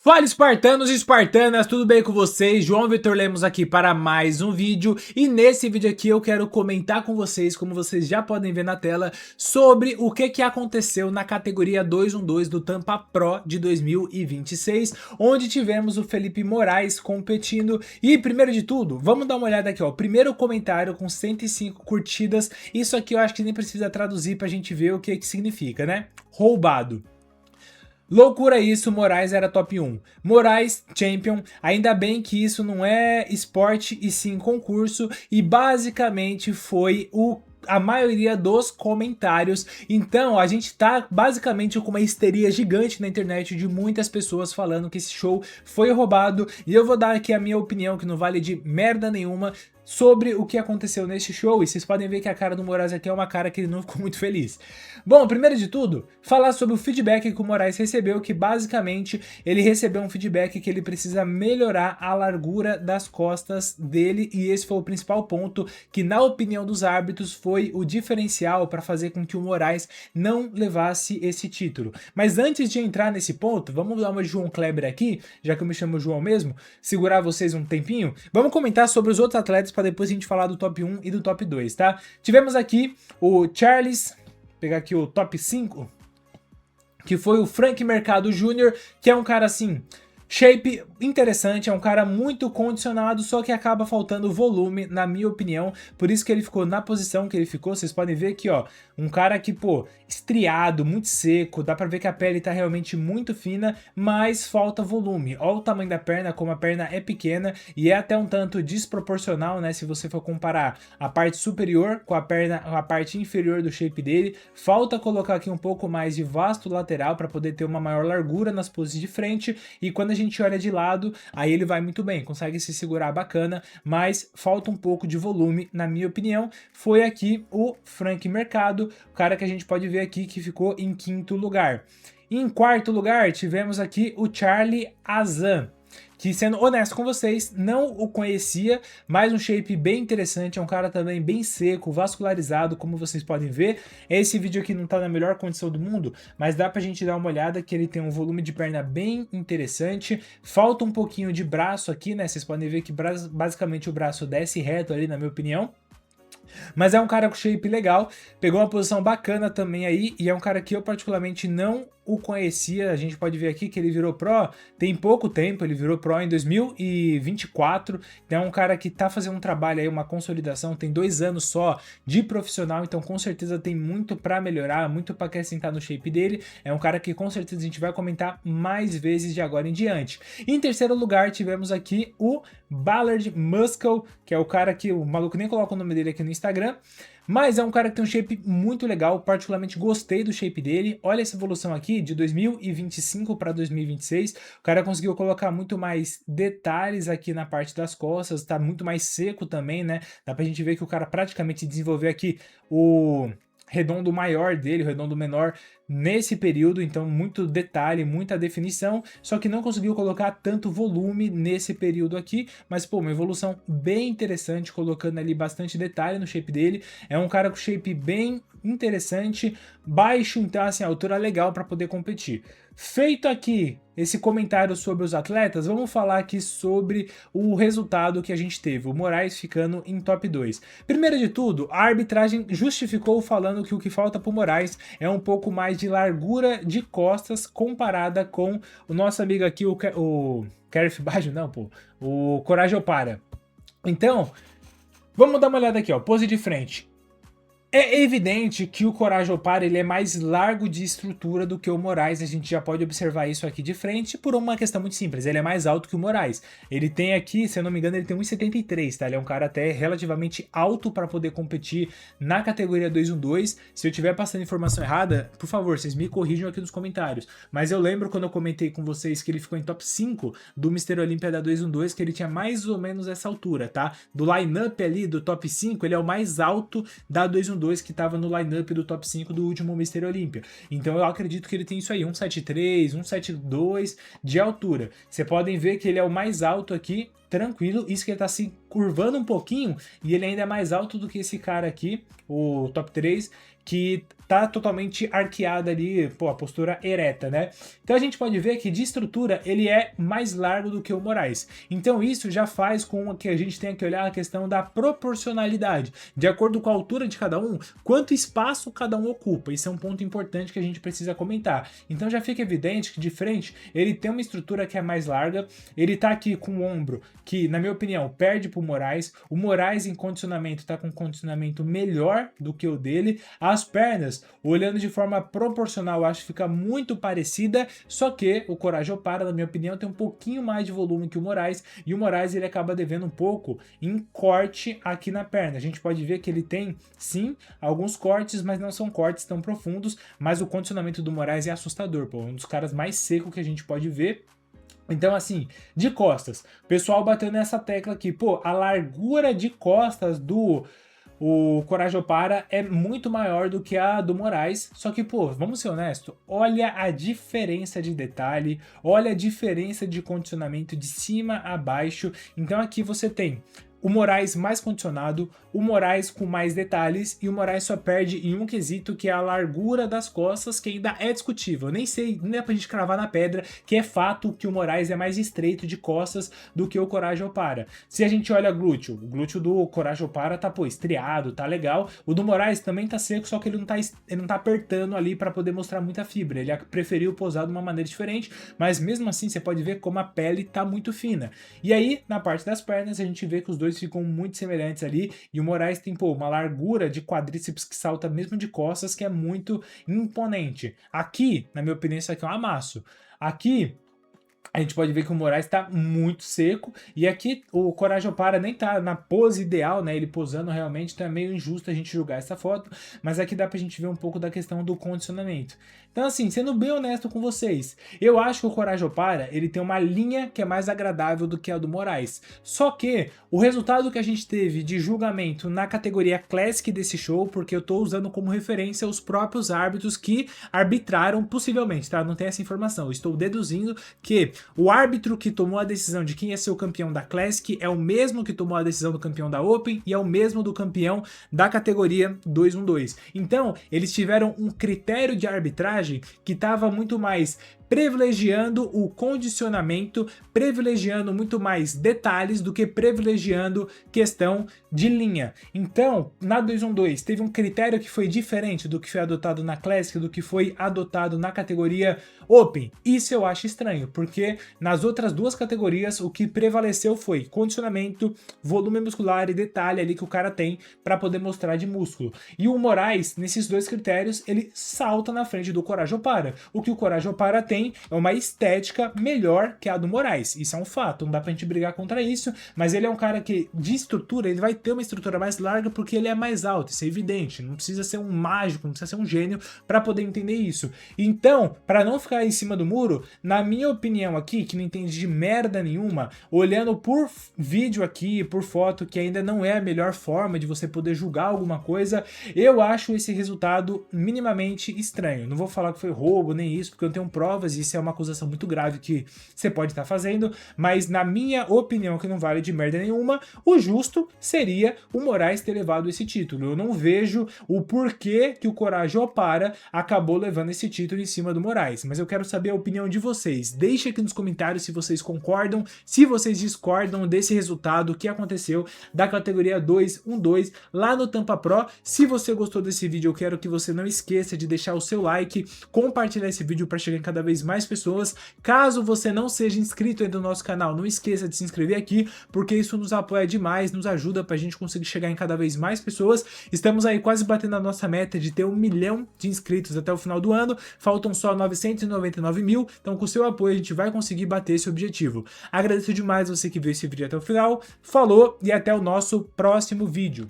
Fala espartanos e espartanas, tudo bem com vocês? João Vitor Lemos aqui para mais um vídeo e nesse vídeo aqui eu quero comentar com vocês, como vocês já podem ver na tela, sobre o que aconteceu na categoria 212 do Tampa Pro de 2026, onde tivemos o Felipe Moraes competindo. E primeiro de tudo, vamos dar uma olhada aqui, ó, primeiro comentário com 105 curtidas, isso aqui eu acho que nem precisa traduzir pra gente ver o que significa, né? Roubado. Loucura isso, Moraes era top 1. Moraes, champion, ainda bem que isso não é esporte e sim concurso, e basicamente foi a maioria dos comentários. Então a gente tá basicamente com uma histeria gigante na internet de muitas pessoas falando que esse show foi roubado, e eu vou dar aqui a minha opinião, que não vale de merda nenhuma, sobre o que aconteceu neste show, e vocês podem ver que a cara do Moraes aqui é uma cara que ele não ficou muito feliz. Bom, primeiro de tudo, falar sobre o feedback que o Moraes recebeu, que basicamente ele recebeu um feedback que ele precisa melhorar a largura das costas dele, e esse foi o principal ponto que, na opinião dos árbitros, foi o diferencial para fazer com que o Moraes não levasse esse título. Mas antes de entrar nesse ponto, vamos dar uma de João Kleber aqui, já que eu me chamo João mesmo, segurar vocês um tempinho, vamos comentar sobre os outros atletas para depois a gente falar do top 1 e do top 2, tá? Tivemos aqui o Charles, pegar aqui o top 5, que foi o Frank Mercado Jr., que é um cara assim, shape interessante, é um cara muito condicionado, só que acaba faltando volume, na minha opinião, por isso que ele ficou na posição que ele ficou. Vocês podem ver aqui, ó, um cara que, pô, estriado, muito seco, dá pra ver que a pele tá realmente muito fina, mas falta volume. Olha o tamanho da perna, como a perna é pequena, e é até um tanto desproporcional, né, se você for comparar a parte superior com a perna, a parte inferior do shape dele. Falta colocar aqui um pouco mais de vasto lateral para poder ter uma maior largura nas poses de frente, e quando a gente olha de lado, aí ele vai muito bem, consegue se segurar bacana, mas falta um pouco de volume, na minha opinião. Foi aqui o Frank Mercado, o cara que a gente pode ver aqui que ficou em quinto lugar. E em quarto lugar tivemos aqui o Charlie Azan, que, sendo honesto com vocês, não o conhecia, mas um shape bem interessante, é um cara também bem seco, vascularizado, como vocês podem ver. Esse vídeo aqui não tá na melhor condição do mundo, mas dá pra gente dar uma olhada que ele tem um volume de perna bem interessante, falta um pouquinho de braço aqui, né, vocês podem ver que basicamente o braço desce reto ali, na minha opinião. Mas é um cara com shape legal, pegou uma posição bacana também aí, e é um cara que eu particularmente não o conhecia. A gente pode ver aqui que ele virou pro tem pouco tempo, ele virou pro em 2024, então é um cara que tá fazendo um trabalho aí, uma consolidação, tem 2 anos só de profissional, então com certeza tem muito pra melhorar, muito pra acrescentar no shape dele. É um cara que com certeza a gente vai comentar mais vezes de agora em diante. Em terceiro lugar tivemos aqui o Ballard Muscle, que é o cara que o maluco nem coloca o nome dele aqui no Instagram, mas é um cara que tem um shape muito legal, particularmente gostei do shape dele. Olha essa evolução aqui, de 2025 para 2026, o cara conseguiu colocar muito mais detalhes aqui na parte das costas, tá muito mais seco também, né? Dá pra gente ver que o cara praticamente desenvolveu aqui o redondo maior dele, o redondo menor nesse período, então muito detalhe, muita definição, só que não conseguiu colocar tanto volume nesse período aqui, mas pô, uma evolução bem interessante, colocando ali bastante detalhe no shape dele. É um cara com shape bem interessante, baixo, então assim, a altura legal para poder competir. Feito aqui esse comentário sobre os atletas, vamos falar aqui sobre o resultado que a gente teve, o Moraes ficando em top 2. Primeiro de tudo, a arbitragem justificou falando que o que falta para o Moraes é um pouco mais de largura de costas comparada com o nosso amigo aqui, o Kerif Baggio, não, pô, o Coragem Opara. Então, vamos dar uma olhada aqui, ó, pose de frente. É evidente que o Coragem Opara ele é mais largo de estrutura do que o Moraes, a gente já pode observar isso aqui de frente por uma questão muito simples, ele é mais alto que o Moraes. Ele tem aqui, se eu não me engano, ele tem 1,73, tá? Ele é um cara até relativamente alto para poder competir na categoria 212. Se eu estiver passando informação errada, por favor, vocês me corrijam aqui nos comentários. Mas eu lembro quando eu comentei com vocês que ele ficou em top 5 do Mr. Olympia da 212, que ele tinha mais ou menos essa altura, tá? Do line-up ali, do top 5, ele é o mais alto da 212, que estava no lineup do top 5 do último Mr. Olympia. Então eu acredito que ele tem isso aí, 1,73, 1,72 de altura. Vocês podem ver que ele é o mais alto aqui, tranquilo, isso que ele tá se curvando um pouquinho, e ele ainda é mais alto do que esse cara aqui, o top 3, que tá totalmente arqueada ali, pô, a postura ereta, né? Então a gente pode ver que de estrutura ele é mais largo do que o Moraes. Então isso já faz com que a gente tenha que olhar a questão da proporcionalidade. De acordo com a altura de cada um, quanto espaço cada um ocupa. Isso é um ponto importante que a gente precisa comentar. Então já fica evidente que de frente ele tem uma estrutura que é mais larga, ele tá aqui com o ombro que, na minha opinião, perde pro Moraes. O Moraes em condicionamento tá com um condicionamento melhor do que o dele. As pernas, olhando de forma proporcional, acho que fica muito parecida, só que o Coragem Opara, na minha opinião, tem um pouquinho mais de volume que o Moraes, e o Moraes ele acaba devendo um pouco em corte aqui na perna. A gente pode ver que ele tem, sim, alguns cortes, mas não são cortes tão profundos, mas o condicionamento do Moraes é assustador, pô, um dos caras mais secos que a gente pode ver. Então, assim, de costas, o pessoal batendo nessa tecla aqui, pô, a largura de costas do Coragem Opara é muito maior do que a do Moraes, só que, pô, vamos ser honestos, olha a diferença de detalhe, olha a diferença de condicionamento de cima a baixo. Então aqui você tem o Moraes mais condicionado, o Moraes com mais detalhes, e o Moraes só perde em um quesito, que é a largura das costas, que ainda é discutível. Eu nem sei, nem é pra gente cravar na pedra, que é fato que o Moraes é mais estreito de costas do que o Coragem Opara. Se a gente olha glúteo, o glúteo do Coragem Opara tá, pô, estriado, tá legal. O do Moraes também tá seco, só que ele não tá apertando ali pra poder mostrar muita fibra. Ele preferiu posar de uma maneira diferente, mas mesmo assim você pode ver como a pele tá muito fina. E aí, na parte das pernas, a gente vê que os dois ficam muito semelhantes ali, e o Moraes tem, pô, uma largura de quadríceps que salta mesmo de costas, que é muito imponente. Aqui, na minha opinião, isso aqui é um amasso. Aqui a gente pode ver que o Moraes tá muito seco, e aqui o Coragem Opara nem tá na pose ideal, né, ele posando realmente, então é meio injusto a gente julgar essa foto, mas aqui dá pra gente ver um pouco da questão do condicionamento. Então, assim, sendo bem honesto com vocês, eu acho que o Coragem Opara, ele tem uma linha que é mais agradável do que a do Moraes. Só que o resultado que a gente teve de julgamento na categoria Classic desse show, porque eu tô usando como referência os próprios árbitros que arbitraram, possivelmente, tá? Não tem essa informação, eu estou deduzindo que o árbitro que tomou a decisão de quem ia ser o campeão da Classic é o mesmo que tomou a decisão do campeão da Open e é o mesmo do campeão da categoria 212. Então, eles tiveram um critério de arbitragem que estava muito mais privilegiando o condicionamento, privilegiando muito mais detalhes do que privilegiando questão de linha. Então, na 212 teve um critério que foi diferente do que foi adotado na Classic, do que foi adotado na categoria Open. Isso eu acho estranho, porque nas outras duas categorias o que prevaleceu foi condicionamento, volume muscular e detalhe ali que o cara tem para poder mostrar de músculo. E o Moraes, nesses dois critérios, ele salta na frente do Coragem Opara. O que o Coragem Opara tem é uma estética melhor que a do Moraes. Isso é um fato, não dá pra gente brigar contra isso, mas ele é um cara que, de estrutura, ele vai ter uma estrutura mais larga porque ele é mais alto, isso é evidente. Não precisa ser um mágico, não precisa ser um gênio para poder entender isso. Então, para não ficar em cima do muro, na minha opinião aqui, que não entende de merda nenhuma, olhando por vídeo aqui, por foto, que ainda não é a melhor forma de você poder julgar alguma coisa, eu acho esse resultado minimamente estranho. Não vou falar que foi roubo nem isso, porque eu não tenho provas, isso é uma acusação muito grave que você pode estar fazendo, mas na minha opinião, que não vale de merda nenhuma, o justo seria o Moraes ter levado esse título. Eu não vejo o porquê que o Coragem Opara acabou levando esse título em cima do Moraes, mas eu quero saber a opinião de vocês. Deixe aqui nos comentários se vocês concordam, se vocês discordam desse resultado que aconteceu da categoria 212 lá no Tampa Pro. Se você gostou desse vídeo, eu quero que você não esqueça de deixar o seu like, compartilhar esse vídeo para chegar em cada vez mais pessoas. Caso você não seja inscrito ainda no nosso canal, não esqueça de se inscrever aqui, porque isso nos apoia demais, nos ajuda pra gente conseguir chegar em cada vez mais pessoas. Estamos aí quase batendo a nossa meta de ter 1 milhão de inscritos até o final do ano, faltam só 999 mil, então com o seu apoio a gente vai conseguir bater esse objetivo. Agradeço demais você que viu esse vídeo até o final, falou e até o nosso próximo vídeo.